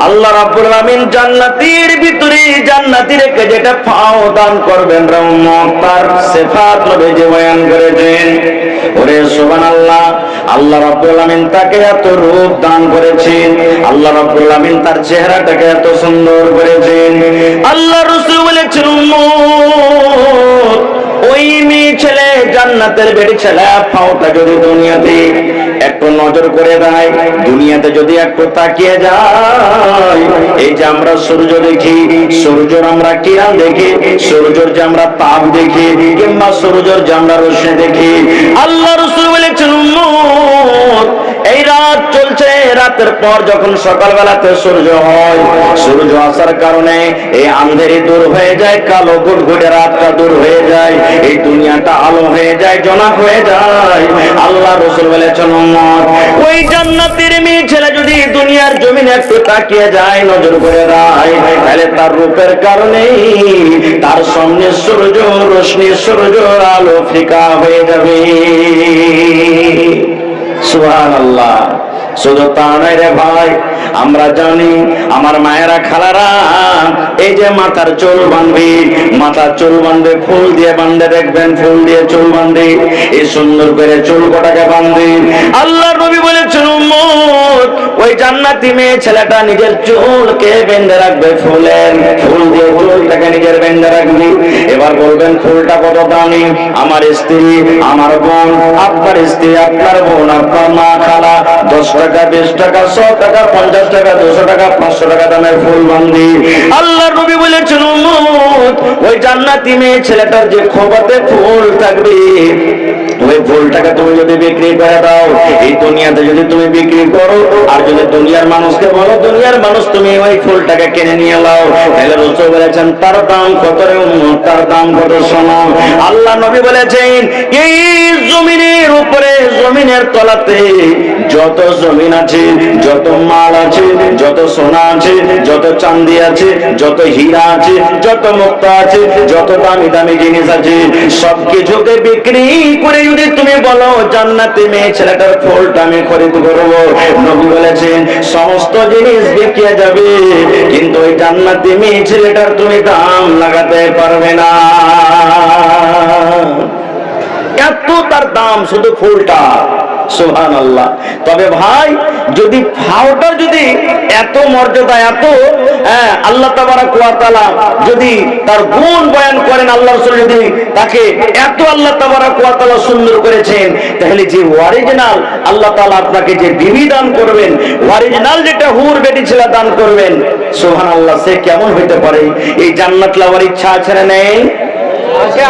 আল্লাহ রাব্বুল আলামিন জান্নাতের ভিতরে জান্নাতীদেরকে যেটা পাও দান করবেন রহমত তার সিফাত নবীজি বয়ান করেছেন। ওরে সুবহানাল্লাহ, আল্লাহ রাব্বুল আলামিন তাকে এত রূপ দান করেছেন, আল্লাহ রাব্বুল আলামিন তার চেহারাটাকে এত সুন্দর করেছেন। আল্লাহ রাসূল বলেছেন উম্মত, ওই মেয়ে ছেলে জান্নাতের বেটি ছেলে পাওটা যদি দুনিয়াতে একটু নজর করে দেয়, দুনিয়াতে যদি একটু তাকিয়ে যায়, এই যে আমরা সূর্য দেখি, সূর্যের আমরা কিরণ দেখি, সূর্যের যে আমরা তাপ দেখি, কিংবা সূর্যের যে আমরা রশ্মি দেখি, আল্লাহ রাসূল বলেছেন উম্মত, এই রাত চলছে, রাতের পর যখন সকালবেলাতে সূর্য হয়, সূর্য আসার কারণে এই আঁধারি দূর হয়ে যায়, কালো ঘুটঘুটে রাতটা দূর হয়ে যায়, এই দুনিয়াটা আলো হয়ে যায়, জোনাক হয়ে যায়। আল্লাহ রাসূল বলেছেন উম্মত, ওই জান্নাতের মেয়ে ছেলে যদি দুনিয়ার জমিনে একটু তাকিয়ে যায়, নজর করে দেয়, তাহলে তার রূপের কারণে তার সামনে সূর্য রশ্মি, সূর্য আলো ফিকা হয়ে যাবে। সুবহানাল্লাহ। শুধু তা নয় রে ভাই, আমরা জানি আমার মায়েরা খালারা এই যে মাথার চুল বাঁধবে, মাথার চুল বাঁধবে ফুল দিয়ে বাঁধে, দেখবেন ফুল দিয়ে চুল বাঁধে, এই সুন্দর করে চুল কটাকে বাঁধে। আল্লাহর নবী বলেছেন উম্মত, ওই জান্নাতি মেয়ে ছেলেটা নিজের চুলকে বেঁধে রাখবে ফুলের, ফুল দিয়ে চুলটাকে নিজের বেঁধে রাখবে। এবার বলবেন ফুলটা কত দামি? আমার স্ত্রী, আমার বোন, আপনার স্ত্রী, আপনার বোন, আপনার মা খালা 10 টাকা, 20 টাকা, 100 টাকা, 50 টাকা, 200 টাকা, 500 টাকা দামের ফুল বান্ধি। আল্লাহর নবী বলেছেন উম্মত, ওই জান্নাতি মেয়ে ছেলেটার যে খোপাতে ফুল থাকবে, ওই ফুলটাকে তুমি যদি বিক্রি করে দাও, এই দুনিয়াতে যদি তুমি বিক্রি করো, আর যদি দুনিয়ার মানুষকে বলো দুনিয়ার মানুষ তুমি ওই ফুলটাকে কিনে নিয়ে নাও, তাহলে রাসূল বলেছেন তার দাম কত রে উম্মত, তার দাম কত শোনো। আল্লাহ নবী বলেছেন এই জমিনের উপরে, জমিনের তলাতে যত জমিন আছে, যত মাল আছে, যত সোনা আছে, যত চাঁদি আছে, যত হীরা আছে, যত মুক্তা আছে, যত দামি দামি জিনিস আছে, সবকিছুকে বিক্রি করে যদি তুমি বলো জান্নাতি মেয়ে ছেলেটার ফুলটা আমি খরিদ করবো, নবী বলেছেন সমস্ত জিনিস বিকিয়ে যাবে, কিন্তু ওই জান্নাতি মেয়ে ছেলেটার তুমি দাম লাগাতে পারবে না। এত তার দাম শুধু ফুলটা। সুবহানাল্লাহ। তবে ভাই, যদি ফাওটা যদি এত মর্যাদা, এত আল্লাহ তাবারক ওয়া তাআলা যদি তার গুণ বয়ান করেন, আল্লাহ রাসূল যদি তাকে এত আল্লাহ তাবারক ওয়া তাআলা সুন্দর করেছেন, তাহলে যে অরিজিনাল আল্লাহ তাআলা আপনাকে যে বিবি দান করবেন, অরিজিনাল যেটা হুর বেটি ছেলে দান করবেন, সুবহানাল্লাহ, সে কেমন হইতে পারে? এই জান্নাত লাভার ইচ্ছা আছে না নেই?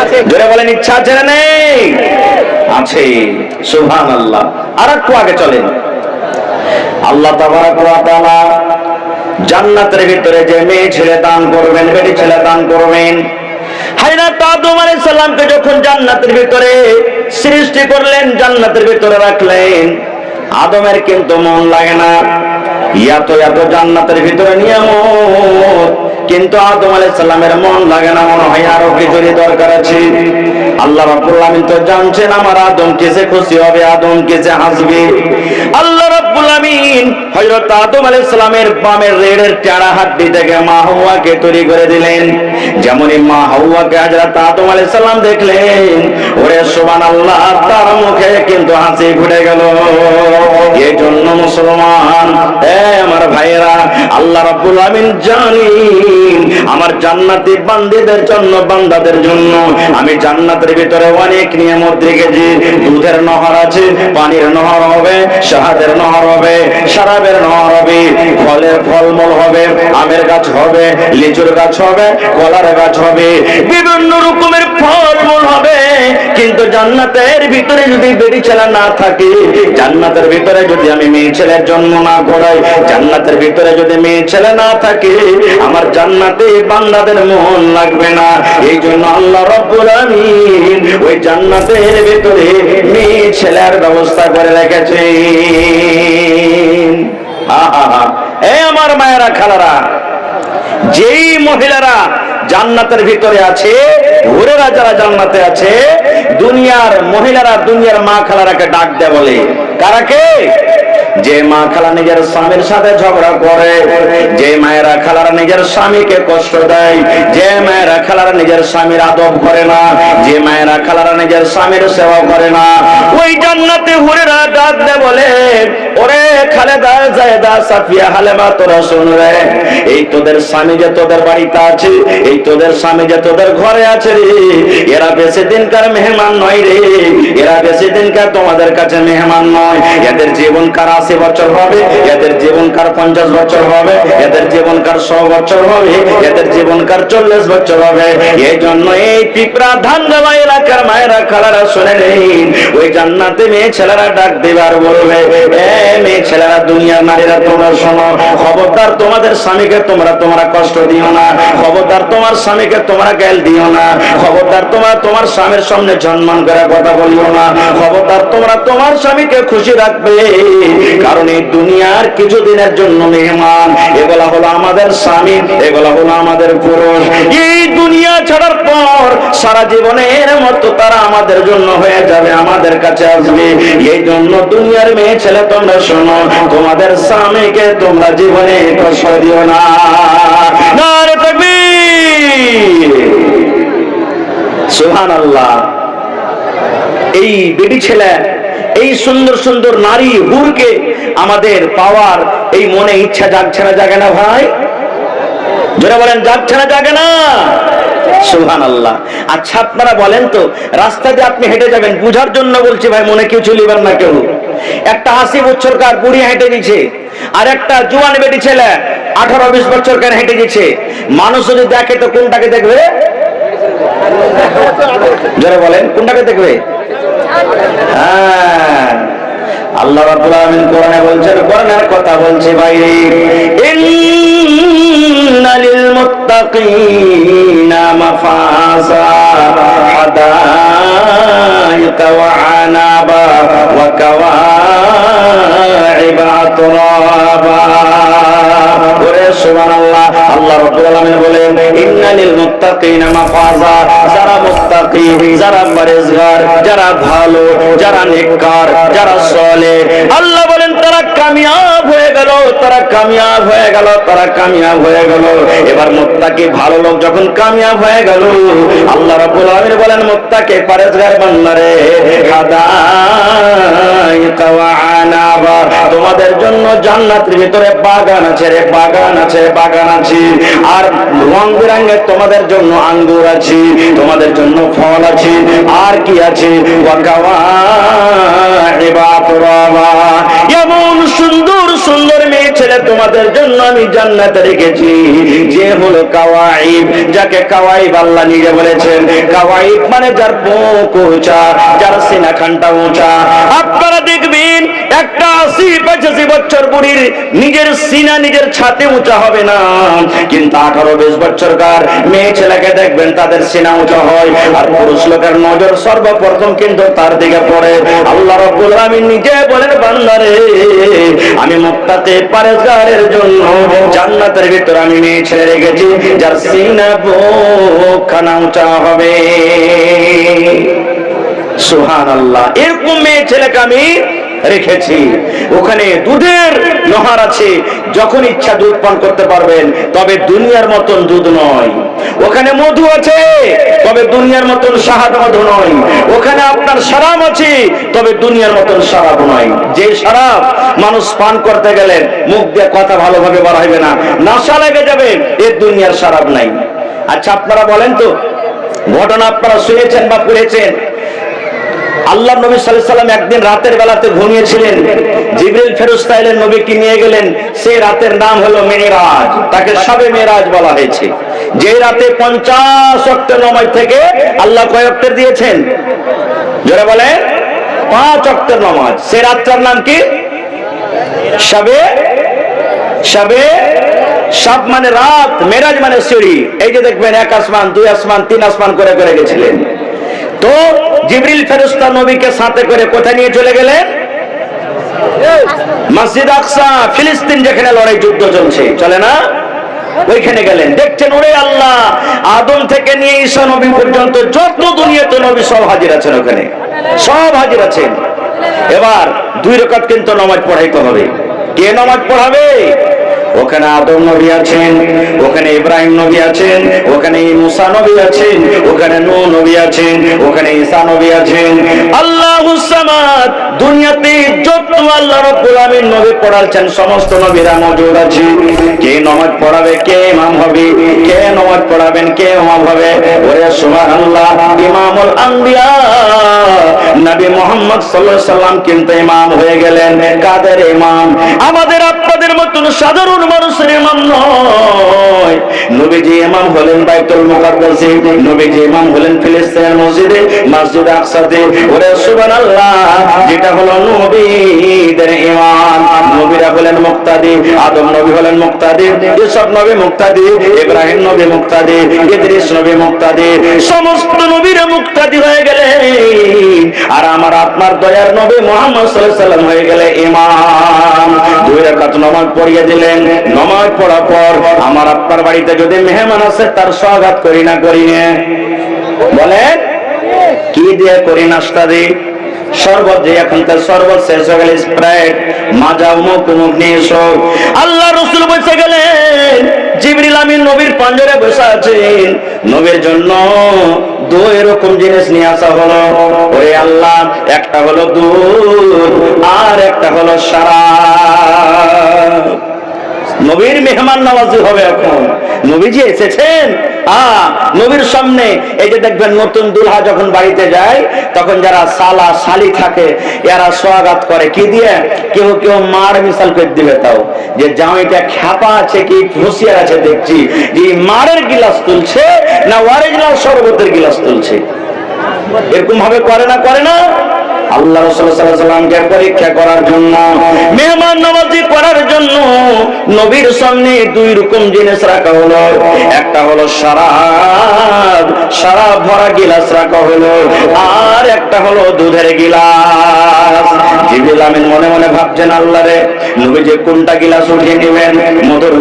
আছে। জোরে বলেন, ইচ্ছা আছে না নেই? আছে। সুবহানাল্লাহ। আর একটু আগে চলেন। আল্লাহ তাবারক ওয়া তাআলা জান্নাতের ভিতরে যে মেয়ে ছেলে দান করবেন, বেটি ছেলে দান করবেন, হযরত আদম আলাইহিস সালামকে যখন জান্নাতের ভিতরে সৃষ্টি করলেন, জান্নাতের ভিতরে রাখলেন, আদমের কিন্তু মন লাগে না, এত এত জান্নাতের ভিতরে নিয়ামত, কিন্তু আদম আলাইহিস সালামের মন লাগে না, মনে হয় আরো কিছুরই দরকার আছে। আল্লাহ রাব্বুল আলামিন তো জানছেন আমার আদম কিসে খুশি হবে, আদম কিসে হাসবে। আল্লাহ রাব্বুল আলামিন হযরত আদম আলাইহিস সালামের বামের রেড়ের টেরা হাড্ডি থেকে মা হাওয়াকে তৈরি করে দিলেন। যেমনই মা হাওয়াকে হযরত আদম আলাইহিস সালাম দেখলেন, ওরে সুবহানাল্লাহ, তার মুখে কিন্তু হাসি ফুটে গেল। এই জন্য মুসলমান, আমার ভাইয়েরা, আল্লাহ রাব্বুল আলামিন জানেন আমার জান্নাতি বান্দাদের জন্য, বান্দাদের জন্য আমি জান্নাতের ভিতরে অনেক নিয়ামত রেখেছি। দুধের নহর আছে, পানির নহর হবে, শাহাদের নহর হবে, শরাবের নহর হবে, ফলের ফলমূল হবে, আমের গাছ হবে, লিচুর গাছ হবে, কলার গাছ হবে, বিভিন্ন রকমের ফলমূল হবে। কিন্তু জান্নাতের ভিতরে যদি বেটি ছেলে না থাকে, জান্নাতের ভিতরে যদি আমি মেয়ে ছেলের জন্ম না করাই, জান্নাতের ভিতরে যদি মেয়ে ছেলে না থাকে, আমার জান্নাতে বান্দাদের মন লাগবে না। এই জন্য আল্লাহ রাব্বুল আলামিন ওই জান্নাতের ভিতরে মেয়ে ছেলের ব্যবস্থা করে রেখেছেন। এই আমার মায়েরা খালারা, যেই মহিলারা জান্নাতের ভিতরে আছে, হুরেরা যারা জান্নাতে আছে, দুনিয়ার মহিলারা, দুনিয়ার মা খালারাকে ডাক দেয়, বলে কারাকে? যে মা খালা নিজের স্বামীর সাথে ঝগড়া করে, যে নিজের স্বামীকে কষ্ট দেয়, যে মায়েরা খালারা নিজের স্বামীর আদব করে না, যে মায়েরা খালারা নিজের স্বামীর সেবা করে না, ওই জান্নাতে হুরেরা ডাক দে বলে, ওরে খালেদা, জায়েদা, সাফিয়া, হালেমা, তোরা শুন রে, এই তোদের স্বামী যে তোদের বাড়িতে আছে, এই তোদের স্বামী যে তোদের ঘরে আছে রে, এরা বেশি দিনকার মেহমান নয় রে, এরা বেশি দিনকার তোমাদের কাছে মেহমান নয়। এদের জীবনকাল 80 বছর হবে, এদের জীবনকাল 50 বছর হবে, এদের জীবনকাল 100 বছর হবে, এদের জীবনকাল 40 বছর হবে। এই জন্য এই পিপরা ধানগাঁও এলাকার মায়েরা খালারা শুনে নেন, ওই জান্নাতে মেয়ে ছেলেরা ডাক দিবার বলবে, এ মেয়ে ছেলেরা, দুনিয়ার নারীরা তোমরা শোনো, খবরদার তোমাদের স্বামীকে তোমরা কষ্ট দিও না, খবরদার তোমার স্বামীকে তোমরা গাল দিও না, খবরদার তোমার স্বামীর সামনে সম্মান করে কথা বলিও না, খবরদার তোমরা তোমার স্বামীকে খুশি রাখবে, কারণ এই দুনিয়ার কিছুদিনের জন্য মেহমান, এগুলা হলো আমাদের স্বামী, এগুলা হলো আমাদের পুরুষ। এই দুনিয়া ছাড়ার পর সারা জীবনের মতো তারা আমাদের জন্য হয়ে যাবে, আমাদের কাছে আসবে। এই জন্য দুনিয়ার মেয়ে ছেলে তোমরা শোনো, তোমাদের স্বামীকে তোমরা জীবনে কষ্ট দিও না। নারে তাকবীর, সুবহানাল্লাহ। এই বেটি ছেলে, এই সুন্দর সুন্দর নারী হুরকে আমাদের পাওয়ার এই মনে ইচ্ছা জাগছে না, জাগে না ভাই? যারা বলেন যাচ্ছে না, জাগে না? সুবহানাল্লাহ। আচ্ছা আপনারা বলেন তো, রাস্তা দিয়ে আপনি হেঁটে যাবেন, বুঝার জন্য বলছি ভাই, মনে কেউ চলিবেন না কেউ। একটা 80 বছরকার বুড়ি হেঁটে দিচ্ছে, আর একটা জোয়ান বেটি ছেলে 18-20 বছরকার হেঁটে দিচ্ছে, মানুষ যদি দেখে তো কোনটাকে দেখবে? যারা বলেন কোনটাকে দেখবে? হ্যাঁ, আল্লাহ রাব্বুল আলামিন কোরআনে বলছেন, কোরআনের কথা বলছে ভাই, ইন্নালিল মুত্তাকিনা মাফাজা হাদাইকা ওয়া আনাবা ওয়া কাওয়াইবা আতরাবা। ওরে সুবহানাল্লাহ, আল্লাহ রাব্বুল আলামিন বলেন, ইন্নালিল মুত্তাকিনা মাফাজা, যারা মুত্তাকি, যারা পরহেজগার, যারা ভালো, যারা নেককার, যারা সালেহ, আল্লাহ বলেন তারা কামিয়াব হয়ে গেল, তারা কামিয়াব হয়ে গেল, তারা কামিয়াব হয়ে গেল। এবার মুত্তাকি ভালো লোক যখন কামিয়াব হয়ে গেল, আল্লাহ রাব্বুল আলামিন বলেন, মুত্তাকি পরহেজগার বান্দারে, হাদাইকা ওয়া আনাবা, তোমাদের জন্য জান্নাতের ভিতরে বাগান আছে রে, বাগান আছে, বাগান আছে, আর রং বেরঙের তোমাদের জন্য আঙ্গুর আছে, তোমাদের জন্য ফল আছে, আর কি আছে? ওয়া কাওয়াইবা আতরাবা, এমন সুন্দর সুন্দর মেয়ে ছেলে তোমাদের জন্য আমি জান্নাতে রেখেছি, যে হলো কাওয়াইব, যাকে কাওয়াইব আল্লাহ নিজে বলেছেন। কাওয়াইব মানে যার বুক উঁচা, যার সিনা খানটা উঁচা। আপনারা দেখবেন একটা 80-85 বছর বুড়ির নিজের সিনা নিজের ছাতি উঁচা হবে না, কিন্তু 18-20 বছরকার মেয়ে ছেলেকে দেখবেন তাদের সিনা উঁচা হয়, আর পুরুষ লোকের নজর সর্বপ্রথম কিন্তু তার দিকে পড়ে। আল্লাহ রাব্বুল আলামিন নিজে বলেন, বান্দারে, আমি মুত্তাকি পরহেজগারের জন্য জান্নাতের ভিতর আমি মেয়ে ছেলে রেখেছি, যার সিনা বুক খানা উঁচা হবে। সুবহানাল্লাহ। এরকম মেয়ে ছেলেকে আমি রেখেছি। ওখানে দুধের নহর আছে, যখন ইচ্ছা দুধ পান করতে পারবেন, তবে দুনিয়ার মতন দুধ নয়। ওখানে মধু আছে, তবে দুনিয়ার মতন শাহাদ মধু নয়। ওখানে আপনার শরাব আছে, তবে দুনিয়ার মতন শরাব নয়। যে শরাব মানুষ পান করতে গেলে মুখ দিয়ে কথা ভালোভাবে বার হবে না, নেশা লেগে যাবে, এ দুনিয়ার শরাব নাই। আচ্ছা আপনারা বলেন তো, ঘটনা আপনারা শুনেছেন বা পড়েছেন, আল্লাহ নবী সাল্লাল্লাহু আলাইহি ওয়াসাল্লাম একদিন রাতের বেলাতে ঘুমিয়েছিলেন, জিবরিল ফেরেশতা এলেন, নবীকে নিয়ে গেলেন। সেই রাতের নাম হলো মেরাজ, তাকে শবে মেরাজ বলা হয়েছে। যে রাতে 50 ওয়াক্তের নামাজ থেকে আল্লাহ কয় ওয়াক্তের দিয়েছেন? জোরে বলেন, 5 ওয়াক্তের নামাজ। সেই রাতটার নাম কি? শবে শব মানে রাত, মেরাজ মানে সিঁড়ি। এই যে দেখবেন 1 আসমান, 2 আসমান, 3 আসমান করে করে গেছিলেন। তো জিবরিল ফেরেশতা নবীকে সাথে করে কোথায় নিয়ে চলে গেলেন? মসজিদ আকসা, ফিলিস্তিন, যেখানে লড়াই যুদ্ধ চলছে, চলে না, ওইখানে গেলেন। দেখছেন, ওরে আল্লাহ, আদম থেকে নিয়ে ঈসা নবী পর্যন্ত যত দুনিয়াতে নবী সব হাজির আছেন, ওখানে সব হাজির আছেন। এবার 2 রাকাত কিন্তু নামাজ পড়াইতে হবে। কে নামাজ পড়াবে? ওখানে আদম নবী আছেন, ওখানে ইব্রাহিম নবী আছেন, ওখানে মুসা নবী আছেন, ওখানে নূহ নবী আছেন, ওখানে ঈসা নবী আছেন। আল্লাহুস সামাদ, দুনিয়াতে যত আল্লাহ রাব্বুল আলামিন নবী পড়াচ্ছেন সমস্ত নবীরা মওজুদ আছে। কে নামাজ পড়াবে, কে ইমাম হবে, কে নামাজ পড়াবেন, কে ইমাম হবে? ওরে সুবহানাল্লাহ, ইমামুল আম্বিয়া নবী মুহাম্মদ সাল্লাল্লাহু আলাইহি সাল্লাম কিন্তু ইমাম হয়ে গেলেন। কাদের ইমাম? আমাদের আপনাদের মতন সাধারণ মানুষের ইমাম নয়। নবীজি ইমাম হলেন বাইতুল মুকাদ্দাসে, নবীজি ইমাম হলেন ফিলিস্তিনের মসজিদে, মসজিদ আকসাতে। ওরে সুবহানাল্লাহ, যেটা হলো নবীদের ইমাম। নবীরা হলেন মুক্তাদি, আদম নবী হলেন মুক্তাদি, ইসহাক নবী মুক্তাদি, ইব্রাহিম নবী মুক্তাদি, ইদ্রিস নবী মুক্তাদি, সমস্ত নবীরা মুক্তাদি হয়ে গেলেন। আর আমার আপনার দয়ার নবী মুহাম্মদ সাল্লাল্লাহু আলাইহি সাল্লাম হয়ে গেলে ইমাম। দুই রাকাত নামাজ পড়িয়ে দিলেন। নামাজ পড়ার পর আমার আপনার বাড়িতে যদি মেহমান আসে তার স্বাগত করি না করি না? বলেন কি দিয়ে করি? নাস্তা দিই, শরবত দিয়ে। এখন তার শরবত শেষ হয়ে গেলে স্প্রাইট, মাজা, মুখ নিয়ে এসো। আল্লাহ রাসূল বসে গেলেন, জিবরিল আমিন নবীর পাঞ্জরে বসে আছেন। নবীর জন্য দুই রকম জিনিস নিয়ে আসা হলো। ওরে আল্লাহ, একটা হলো দুধ আর একটা হলো শরাব। নবীর মেহমান নওয়াজি হবে। এখন নবীজি এসেছেন, নবীর সামনে এই যে দেখবেন নতুন দুলহা যখন বাড়িতে যায় তখন যারা সালা শালি থাকে এরা স্বাগত করে কি দিয়ে? কেউ কেউ মার মিশাল করে দিবে, তাও যে জামাইটা খ্যাপা আছে কি হুঁশিয়ার আছে দেখছি, যে মারের গিলাস তুলছে না অরিজিনাল শরবতের গিলাস তুলছে। এরকম ভাবে করে না? করে না? আল্লাহ রাসূল সাল্লাল্লাহু আলাইহি ওয়াসাল্লামকে পরীক্ষা করার জন্য, মেহমান নওয়াজি করার জন্য নবীর সামনে দুই রকম জিনিস রাখা হলো। একটা হলো শরাব, শরাব ভরা গিলাস রাখা হলো, আর একটা হলো দুধের গিলাস। জিবরিল আমিন মনে মনে ভাবছেন, আল্লাহ রে, নবী যে কোনটা গিলাস উঠিয়ে নেবেন? মধুর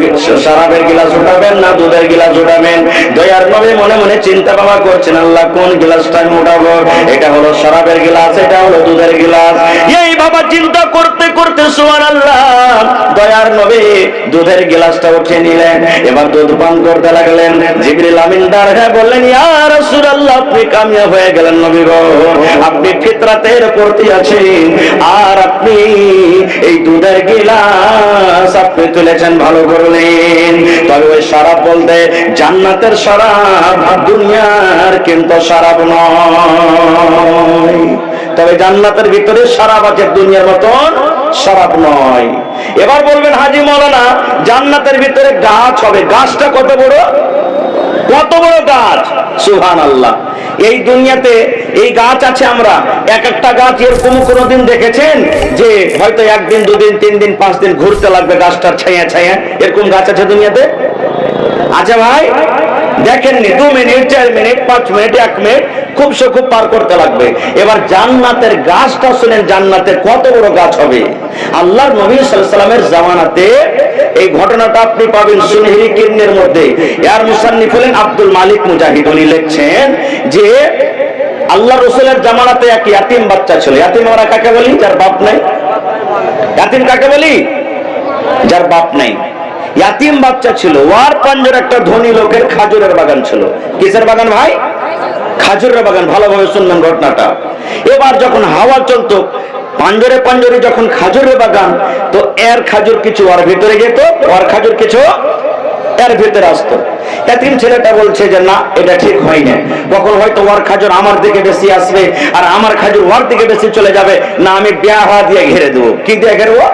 শরাবের গিলাস উঠাবেন না দুধের গিলাস উঠাবেন? দয়ার নবী মনে মনে চিন্তা ভাবনা করছেন, আল্লাহ কোন গিলাসটা আমি উঠাবো? এটা হলো শরাবের গিলাস, এটা হলো দুধের গিলাস। এই বাবা চিন্তা করতে করতে সুবহানাল্লাহ, দয়ার নবী দুধের গিলাসটা উঠিয়ে নিলেন। এবার দুধ পান করতে লাগলেন। জিবরিল আমিন দাঁড়িয়ে বললেন, ইয়া রাসূলুল্লাহ, আপনি কামিয়াব হয়ে গেলেন নবী গো, আপনি ফিতরাতের প্রতি আছেন, আর আপনি এই দুধের গিলাস আপনি তুলেছেন, ভালো করলেন। তবে ওই শরাব বলতে জান্নাতের শরাব, দুনিয়ার কিন্তু শরাব নয়। তবে জান্নাতের ভিতরে শরাব আছে, দুনিয়ার মতন শরাব নয়। এবার বলবেন, হাজী মাওলানা, জান্নাতের ভিতরে গাছ হবে, গাছটা কত বড়? কত বড় গাছ! সুবহানাল্লাহ। এই দুনিয়াতে এই গাছ আছে, আমরা এক একটা গাছ এরকম কোনদিন দেখেছেন যে হয়তো একদিন দুদিন তিন দিন 5 দিন ঘুরতে লাগবে গাছটার ছায়া ছায়া? এরকম গাছ আছে দুনিয়াতে? আচ্ছা ভাই, দেখেননি? 2 মিনিট 4 মিনিট 5 মিনিট 1 মিনিট খুব সে খুব পার করতে লাগবে। এবার জান্নাতের গাছটা শুনেন, জান্নাতের কত বড় গাছ হবে। আল্লাহর নবী সাল্লাল্লাহু আলাইহি ওয়াসাল্লামের জামানাতে এই ঘটনাটা আপনি পাবেন সুনহিরি কিরনের মধ্যে। এর মুসান্নিফ হলেন আব্দুল মালিক মুজাহিদ। উনি লিখছেন যে আল্লাহ রাসূলের জামানাতে এক ইয়াতিম বাচ্চা ছিল। ইয়াতিম আমরা কাকে বলি? যার বাপ নাই। ইয়াতিম কাকে বলি? যার বাপ নাই। ইয়াতিম বাচ্চা ছিল, ওয়ার পাঞ্জর একটা ধনী লোকের খাজুরের বাগান ছিল। কিসের বাগান ভাই? খাজুরের বাগান। ভালোভাবে শুনবেন ঘটনাটা। এবার যখন হাওয়া চলতো, পাঞ্জরে পাঞ্জরে যখন খাজুরের বাগান, তো এর খাজুর কিছু ওর ভিতরে যেত, ওর খাজুর কিছু এর ভিতরে আসতো। ইয়াতিম ছেলেটা বলছে যে না, এটা ঠিক হয় না। কখন হয়তো ওর খাজুর আমার দিকে বেশি আসবে আর আমার খাজুর ওর দিকে বেশি চলে যাবে, না আমি বেয়াহা দিয়ে ঘিরে দেবো। কি দিয়ে ঘেরবো?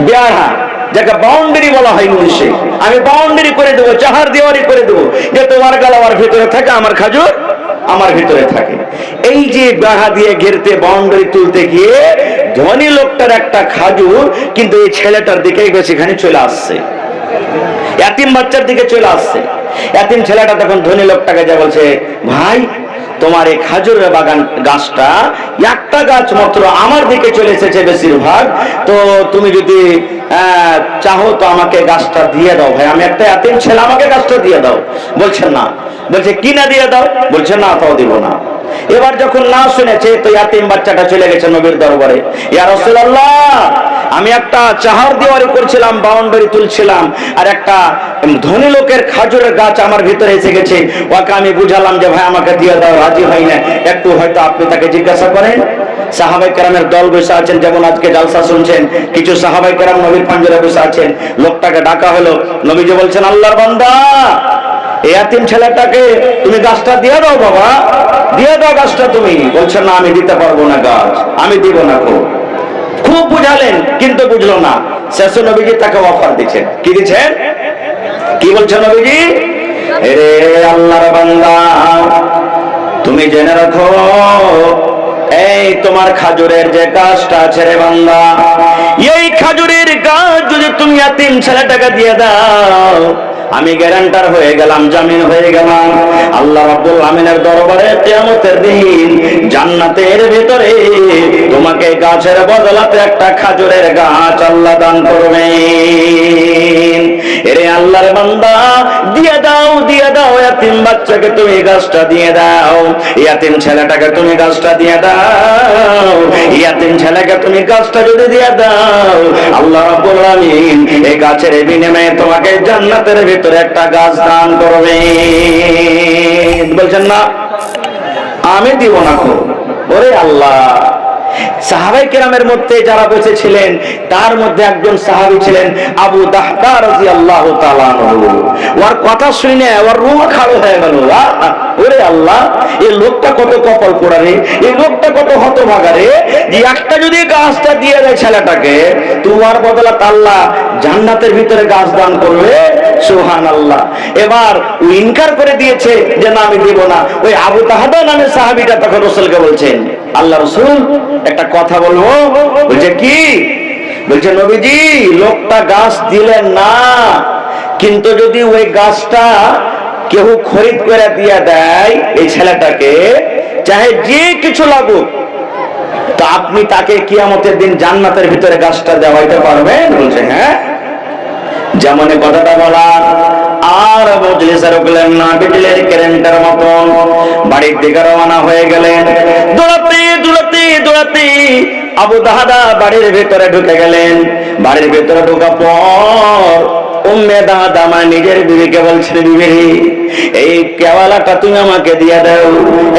বেয়াহা, যাকে বাউন্ডারি বলা হয় ইংলিশে। আমি বাউন্ডারি করে দেবো, চাহার দেওয়ারি করে দেবো, যে তোমার গালা আমার ভিতরে থাকে, আমার খাজুর আমার ভিতরে থাকে। এই যে বেড়া দিয়ে ঘেরতে বাউন্ডারি তুলতে গিয়ে ধনী লোকটার একটা খাজুর কিন্তু এই ছেলেটার দিকে বেশিখানি চলে আসছে, ইয়াতিম বাচ্চার দিকে চলে আসছে। ইয়াতিম ছেলেটা তখন ধনী লোকটাকে যা বলছে, ভাই তোমার এই খাজুরের বাগান গাছটা একটা গাছ মাত্র আমার দিকে চলে এসেছে বেশিরভাগ, তো তুমি যদি চাহো তো আমাকে গাছটা দিয়ে দাও। ভাই আমি একটা ইয়াতিম ছেলে, আমাকে গাছটা দিয়ে দাও। বলছে না। বলছে কি না দিয়ে দাও? বলছে না, তাও দিব না। এবার যখন না শুনেছে তো ইয়াতিম বাচ্চাটা চলে গেছে নবীর দরবারে। ইয়া রাসূলুল্লাহ, আমি একটা চাহার দেওয়ারি করছিলাম, বাউন্ডারি তুলছিলাম, আর একটা ধনী লোকের খাজুরের গাছ আমার ভিতরে এসে গেছে। ওকে আমি বুঝালাম যে ভাই আমাকে দিয়ে দাও, রাজি হয় না। একটু হয়তো আপনি তাকে জিজ্ঞাসা করেন। সাহাবায়ে কেরামের দল বসে আছেন, যেমন আজকে জালসা শুনছেন, কিছু সাহাবায়ে কেরাম নবীর পাঞ্জরে বসে আছেন। লোকটাকে ডাকা হলো, নবীজি বলছেন, আল্লাহর বান্দা, এই এতিম ছেলেটাকে তুমি গাছটা দিয়ে দাও বাবা, দিয়ে দাও গাছটা তুমি। বলছেন না, আমি দিতে পারবো না গাছ, আমি দিব না। খুব বুঝালেন কিন্তু বুঝলো না। শেষে নবীজি তাকে অফার দিচ্ছেন। কি দিচ্ছেন? কি বলছেন নবীজি? রে আল্লাহর বান্দা, তুমি জেনে রাখো, এই তোমার খাজুরের যে গাছটা আছে রে বান্দা, এই খাজুরের গাছ যদি তুমি এতিম ছেলেটাকে দিয়ে দাও, আমি গ্যারান্টার হয়ে গেলাম, জামিন হয়ে গেলাম, আল্লাহ রাব্বুল আমিনের দরবারে কিয়ামতের দিন জান্নাতের ভিতরে তোমাকে গাছের বদলাতে একটা খাজুরের গাছ আল্লাহ দান করবেন। এরে আল্লাহর বান্দা, দিয়ে দাও, দিয়ে দাও, এতিম বাচ্চাকে তুমি গাছটা দিয়ে দাও, এতিম ছেলেটাকে তুমি গাছটা দিয়ে দাও, এতিম ছেলেকে তুমি গাছটা যদি দিয়ে দাও, আল্লাহ রাব্বুল আমিন এই গাছের বিনিময়ে তোমাকে জান্নাতের ভিতরে একটা গাছ দান করবে। বলছেন না, আমি দিব না। ওরে আল্লাহ! সাহাবায়ে কেরামের মধ্যে যারা বসেছিলেন তার মধ্যে একজন সাহাবী ছিলেন আবু দাহদা রাদিয়াল্লাহু তাআলা আনহু। ওর কথা শুনে ওর রূহ খাড়া হয়ে গেল। ওরে আল্লাহ, এই লোকটা কত কপাল পোড়া রে, এই লোকটা কত হতভাগা রে, যে একটা যদি গাছটা দিয়ে দেয় ছেলেটাকে, তোমার বদলা আল্লাহ জান্নাতের ভিতরে গাছ দান করবে। সুবহানাল্লাহ। এবার ও ইনকার করে দিয়েছে যে না, আমি দেব না। ওই আবু দাহদা নামে সাহাবীটা তখন রাসূলকে বলছেন, আল্লাহ রাসূল একটা কথা বলবো। বলছে কি? বলছে নবীজি, লোকটা গাছ দিলেন না, কিন্তু যদি ওই গাছটা কেউ খরিদ করে দিয়ে দেয় এই ছেলেটাকে, চাহে যে কিছু লাগুক, তা আপনি তাকে কিয়ামতের দিন জান্নাতের ভিতরে গাছটা দেওয়াইতে পারবেন? বলছে হ্যাঁ। যেমন কথাটা বলা, আর মজলিসে রুকলেন না, বিজলির কারেন্টের মতন বাড়ির দিকে রওনা হয়ে গেলেন। দৌড়াতে দৌড়াতে দৌড়াতে আবু দাহদা বাড়ির ভিতরে ঢুকে গেলেন। বাড়ির ভিতরে ঢোকার পর উম্মে দাহদা নিজের বিবিকে বলছেন, বিবি, এই কেওয়ালাটা তুমি আমাকে দিয়ে দাও,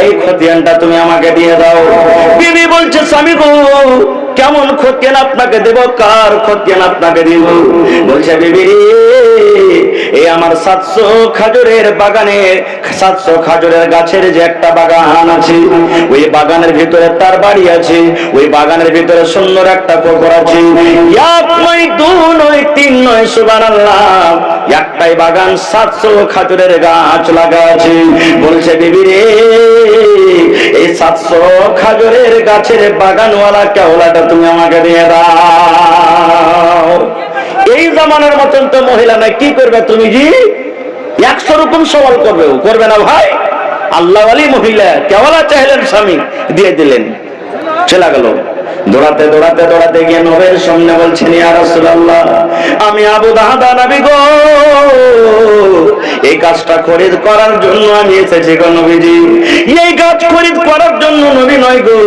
এই খতিয়ানটা তুমি আমাকে দিয়ে দাও। বিবি বলছে, স্বামী গো, কেমন খতিয়ান আপনাকে দেব, কার খতিয়ান আপনাকে দিব? বলছে, বিবি, এই আমার 700 খাজুরের বাগানের 700 খাজুরের গাছের যে একটা বাগান আছে, ওই বাগানের ভিতরে তার বাড়ি আছে, ওই বাগানের ভিতরে সুন্দর একটা পুকুর আছে। এক নয়, দুই নয়, তিন নয়, সুবহানাল্লাহ, একটাই বাগান, 700 খাজুরের গাছ লাগা আছে। বলছে, বিবি রে, এই 700 খাজুরের গাছের বাগানওয়ালা কেওলাটা তুমি আমাকে দিয়ে দাও। এই জামানার মতন তো মহিলা নাই, কি করবে তুমি জি? 100 রকম সওয়াল করবে, করবে না ভাই? আল্লাহওয়ালি মহিলা কেওলা চাইলেন, স্বামী দিয়ে দিলেন, চলে গেল। দৌড়াতে দৌড়াতে দৌড়াতে গিয়ে নবীর সামনে বলছেন, ইয়া রাসূলুল্লাহ, আমি আবু দাহদা নবী গো, এই গাছটা খরিদ করার জন্য আমি এসেছি গো নবীজি। এই গাছ খরিদ করার জন্য নবী নয় গো,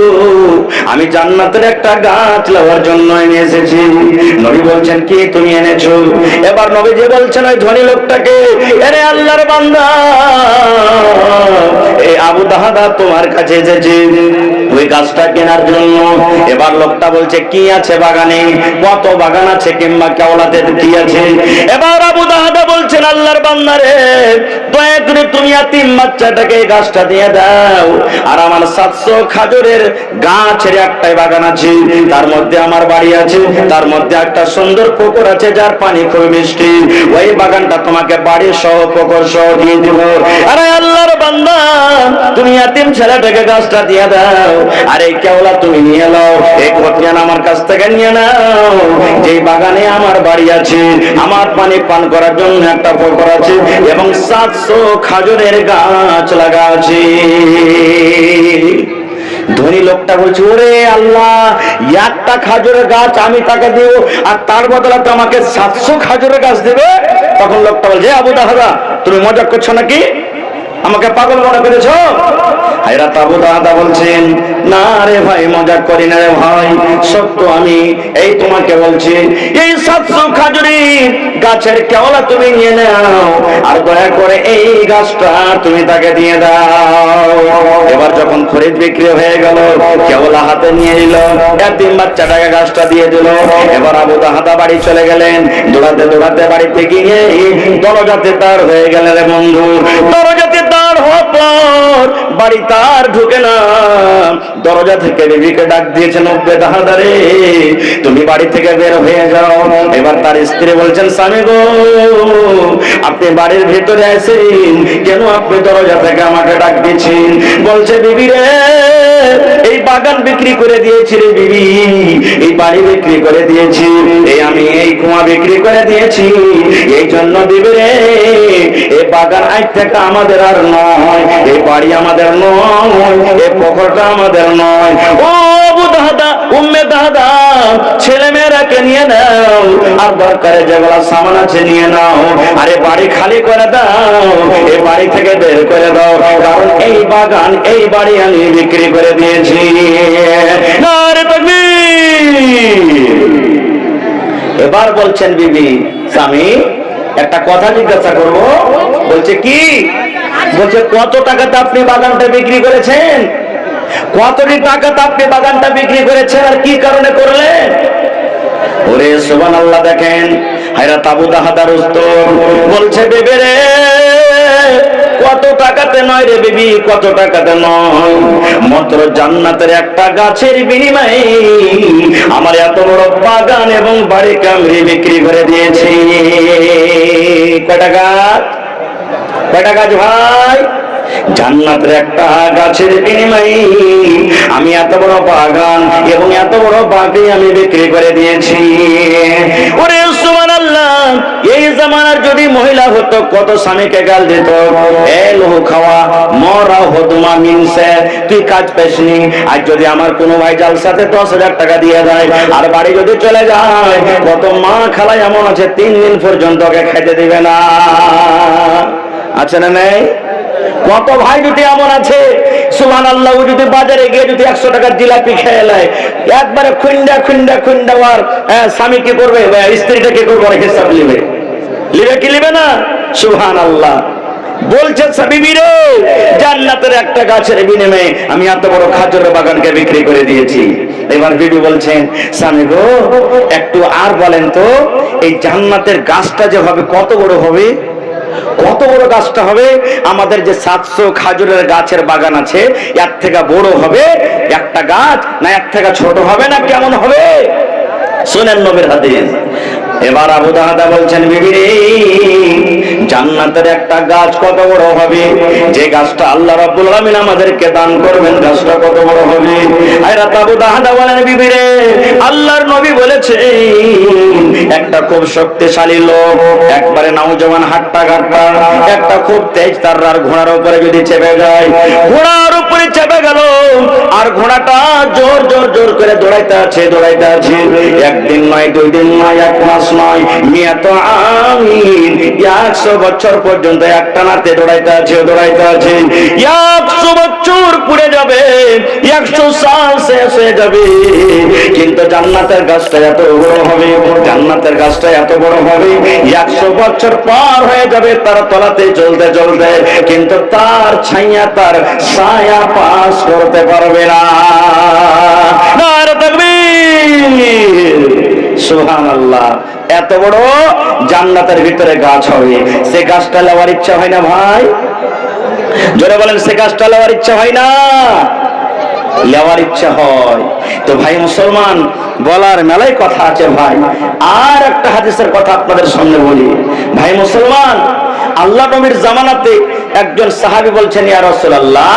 আমি জান্নাতের একটা গাছ নেওয়ার জন্য আমি এসেছি। নবী বলছেন, কি তুমি এনেছো? এবার নবীজি বলছেন ওই ধনী লোকটাকে, আরে আল্লাহর বান্দা, এই আবু দাহদা তোমার কাছে এসেছে ওই গাছটা কেনার জন্য। এবার লোকটা বলছে, কি আছে বাগানে, কত বাগান আছে, কিংবা কেওলাতে কি আছে? এবার আবু দাহদা বলছেন, আল্লাহর বান্দা রে, দয়া করে তুমি এতিম বাচ্চাটাকে এই গাছটা দিয়ে দাও, আর আমার 700 খাজুরের গাছের একটাই বাগান আছে, তার মধ্যে আমার বাড়ি আছে, তার মধ্যে একটা সুন্দর পুকুর আছে যার পানি খুব মিষ্টি, ওই বাগানটা তোমাকে বাড়ি সহ পুকুর সহ দিয়ে দিব। আরে আল্লাহর বান্দা, তুমি এতিম ছেলেটাকে গাছটা দিয়ে দাও, আর এই কেওলা তুমি নিয়ে নাও, এই খতিয়ান আমার কাছ থেকে নিয়ে নাও, যে বাগানে আমার বাড়ি আছে, আমার পানি পান করার জন্য একটা পুকুর আছে, এবং 700 খাজুরের গাছ লাগা আছে। ধনী লোকটা বলছে, ওরে আল্লাহ, একটা খাজুরের গাছ আমি তাকে দেব, আর তার বদলে তো আমাকে 700 খাজুরের গাছ দেবে? তখন লোকটা বলছে, আবু দাহদা, তুমি মজা করছো নাকি? আমাকে পাগল মনে করেছো? হযরত আবু দারদা বলছেন, না রে ভাই, মজাক করি না রে ভাই, সত্য আমি এই তোমাকে বলছি, এই 700 খাজুরের গাছের কেওড়া তুমি নিয়ে নাও, আর দয়া করে এই গাছটা তুমি তাকে দিয়ে দাও। এবার যখন খরিদ বিক্রি হয়ে গেল, কেওড়া হাতে নিয়ে নিল, এতিম বাচ্চাটাকে গাছটা দিয়ে দিল। এবার আবু দারদা বাড়ি চলে গেলেন। দৌড়াতে দৌড়াতে বাড়িতে গিয়ে দরজাতে তার হয়ে গেলেন রে বন্ধু। দরজাতে তার হওয়ার পর বাড়ি তার ঢুকে না, দরজা থেকে বিবিকে ডাক দিয়েছেন, ওকে দাদা রে, তুমি বাড়ি থেকে বের হয়ে যাও। এবার তার স্ত্রী বলছেন, স্বামী গো, আপনি বাড়ির ভিতরে আছেন কেন? আপনি দরজা থেকে আমাকে ডাক দিয়েছেন। বলছে, বিবি রে, এই বাগান বিক্রি করে দিয়েছি রে বিবি, এই বাড়ি বিক্রি করে দিয়েছি, এই আমি এই কুয়া বিক্রি করে দিয়েছি, এই জন্য বিবি রে, এই বাগান আজ থেকে আমাদের আর নয়, এই বাড়ি আমাদের নয়, এই পুকুরটা আমাদের নয়। ও আবু দাদা, উম্মে দাদা, ছেলে মেয়েরাকে নিয়ে নাও, আর দরকারে যেগুলা সামান আছে নিয়ে নাও, আরে বাড়ি খালি করে দাও, এই বাড়ি থেকে বের করে দাও, কারণ এই বাগান এই বাড়ি আমি বিক্রি করে দিয়েছি। নারে তাকবীর। এবার বলছেন বিবি, স্বামী একটা কথা জিজ্ঞাসা করব। বলছে, কি? বলছে, কত টাকাতে আপনি বাগানটা বিক্রি করেছেন? কতটি টাকাতে আপনি বাগানটা বিক্রি করেছেন, আর কি কারণে করলেন? ওরে সুবহানাল্লাহ, দেখেন হযরত আবু দারদার উত্তর। বলছে, বিবি রে, কত টাকাতে নয় রে বিবি, কত টাকাতে নয়, মাত্র জান্নাতের একটা গাছের বিনিময়ে আমার এত বড় বাগান এবং বাড়িকে আমি বিক্রি করে দিয়েছি। কয়টা গাছ? কয়টা গাছ ভাই? জান্নাতের একটা গাছের বিনিময়ে আমি এত বড় বাগান এবং এত বড় বাড়ি আমি বিক্রি করে দিয়েছি। ওরে সুবহানাল্লাহ, এই জামানার যদি মহিলা হতো, কত স্বামীকে গাল দিত, এ লোহু খাওয়া মরা হদমা মিনসে, তুই কাজ পেসনি। আর যদি আমার কোনো ভাই জালসাতে 10,000 টাকা দিয়ে দেয়, আর বাড়ি যদি চলে যায়, কত মা খালা এমন আছে 3 দিন পর্যন্ত ওকে খেতে দিবে না। আছে না নেই? কত ভাই যদি এমন আছে, সুবহানাল্লাহ, ও যদি বাজারে গিয়ে যদি 100 টাকার জিলাপি খেয়ে নেয়, একবারে খুন্ডা খুন্ডা খুন্ডা, আর স্বামী কি করবে, স্ত্রীটা কি করবে, হিসাব নেবে, লিবে কি লিবে না? সুবহানাল্লাহ। বলছে, বিবি রে, জান্নাতের একটা গাছের বিনিময়ে আমি এত বড় খাজুরের বাগানকে বিক্রি করে দিয়েছি। এবার বিবি বলছেন, স্বামী গো, একটু আর বলেন তো, এই জান্নাতের গাছটা যে হবে কত বড় হবে? কত বড় গাছটা হবে? আমাদের যে 700 খাজুরের গাছের বাগান আছে, এর থেকে বড় হবে একটা গাছ, না এর থেকে ছোট হবে, না কেমন হবে? শুনেন নবীর হাদিস। এবার আবু দারদা বলছেন, বিবি রে, জান্নাতের একটা গাছ কত বড় হবে? যে গাছটা আল্লাহ রাব্বুল আলামিন আমাদেরকে দান করবেন, গাছটা কত বড় হবে? হযরত আবু দারদা বলেন, বিবি রে, আল্লাহর নবী বলেছেন, একটা খুব শক্তিশালী লোক, একবারে নওজওয়ান হাট্টা গাট্টা, একটা খুব তেজ তারার ঘোড়ার উপরে যদি চেপে যায়, ঘোড়ার উপরে চেপে গেল, আর ঘোড়াটা জোর জোর জোর করে দৌড়াইতে আছে, দৌড়াইতে আছে, একদিন নয়, 2 দিন নয়, 1 মাস নয়, মিয়াত আমিন, 100 বছর পর্যন্ত একটানাতে দৌড়াইতে আছে, দৌড়াইতে আছে, 100 বছর পুড়ে যাবে, 100 সাল শেষ হয়ে যাবে, কিন্তু জান্নাতের গাছটা এত বড় হবে, জান্নাতের গাছটা এত বড় হবে, 100 বছর পার হয়ে যাবে তার তলাতে চলতে চলতে, কিন্তু তার ছায়া, তার ছায়া পাস করতে পারবে না। নারে তাকবীর, সুবহানাল্লাহ। এত বড় জান্নাতের ভিতরে গাছ হবে, সে গাছটা নেওয়ার ইচ্ছা হয় না ভাই? জোরে বলেন, সে গাছটা নেওয়ার ইচ্ছা হয় না? নেওয়ার ইচ্ছা হয়। তো ভাই মুসলমান, বলার মেলায় কথা আছে ভাই। আর একটা হাদিসের কথা আপনাদের সামনে বলি। ভাই মুসলমান, আল্লাহ নবীর জামানাতে একজন সাহাবী বলছেন, ইয়া রাসূলুল্লাহ,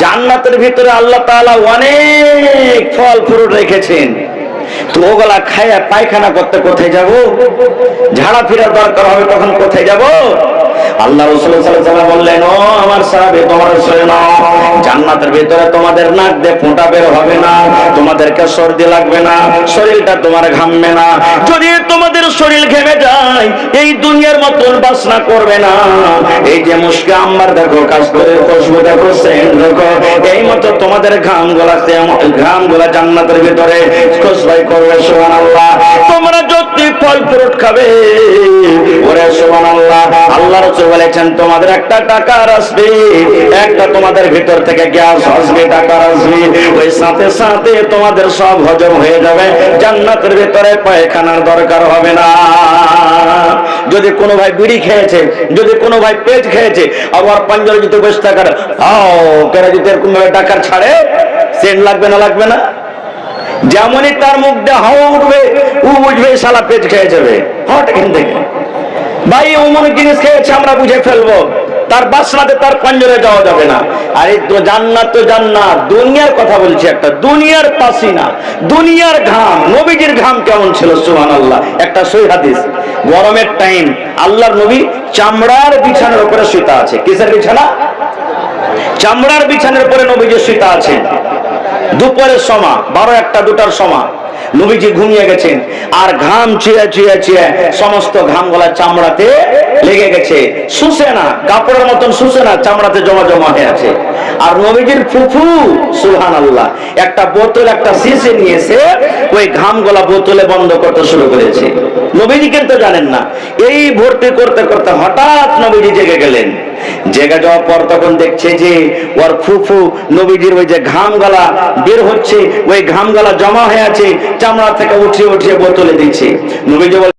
জান্নাতের ভিতরে আল্লাহ তাআলা অনেক ফল ফ্রুট রেখেছেন, তো ওগুলা খায়া পায়খানা করতে কোথায় যাব? ঝাড়া ফিরার দরকার হবে, তখন কোথায় যাব? আল্লাহ রাসূল সাল্লাল্লাহু আলাইহি ওয়াসাল্লাম বললেন, ও আমার সাহাবী, তোমরা শুনে নাও, জান্নাতের ভিতরে তোমাদের নাক দিয়ে ফোঁটা বের হবে না, তোমাদেরকে সর্দি লাগবে না, শরীরটা তোমার ঘামবে না। যদি তোমাদের শরীর ঘেমে যায়, এই দুনিয়ার মতন বাসনা করবে না। এই যে মুশকে আম্বার দেখো, কাশফুলের খুশবু দেখো, সেন্ট দেখো, এই মতো তোমাদের ঘামগুলা জান্নাতের ভিতরে খুশবাই করবে। সুবহানাল্লাহ। তোমরা যত ফল ফ্রুট খাবে, ওরে সুবহানাল্লাহ, আল্লাহ রাসূল বলেছেন তোমাদের একটা টাকা আসবে, একটা তোমাদের ভিতর থেকে গ্যাস আসবে, টাকা আসবে, ওই সাথে সাথে তোমাদের সব হজম হয়ে যাবে, জান্নাতের ভিতরে পায়খানার দরকার হবে না। যদি কোনো ভাই বিড়ি খেয়েছে, যদি কোনো ভাই পেট খেয়েছে, আবার পাঞ্জাবি জুতো বসে থাকার কেন যদি এরকম ভাবে টাকার ছাড়ে, সেন্ট লাগবে না? লাগবে না? যেমনই তার মুখ দিয়ে হাওয়া উঠবে, ও বুঝবে শালা পেট খেয়ে যাবে, হট এখান থেকে। ভাই অমন জিনিস খেয়েছে আমরা বুঝে ফেলবো, তার বাসনাতে তার পাঞ্জরে যাওয়া যাবে না। আর এই তো জান্নাত, তো জান্নাত দুনিয়ার কথা বলছি, একটা দুনিয়ার পাসিনা, দুনিয়ার ঘাম। নবীজির ঘাম কেমন ছিল? সুবহানাল্লাহ। একটা সহিহ হাদিস, গরমের টাইম আল্লাহর নবী চামড়ার বিছানার উপরে শুয়ে আছে। কিসের বিছানা? চামড়ার বিছানার উপরে নবীজি শুয়ে আছে। দুপুরের সময় 12-1-2টার সময় নবীজি ঘুমিয়ে গেছেন, আর ঘাম চুয়ে চুয়ে চুয়ে সমস্ত ঘামগুলা চামড়াতে লেগে গেছে, শুষে না, কাপড়ের মতন শুষে না, চামড়াতে জমা জমা হয়ে আছে। আর নবীজির ফুফু সুবহানাল্লাহ একটা বোতল, একটা শিশে নিয়েছে, ওই ঘামগুলা বোতলে বন্ধ করতে শুরু করেছে। নবীজি কিন্তু জানেন না। এই ভর্তি করতে করতে হঠাৎ নবীজি জেগে গেলেন। জেগে যাওয়ার পর তখন দেখছে যে ওর ফুফু নবীজির ওই যে ঘামগালা বের হচ্ছে, ওই ঘামগালা জমা হয়ে আছে, চামড়া থেকে উঠিয়ে উঠিয়ে বোতলে দিচ্ছে। নবীজি বলে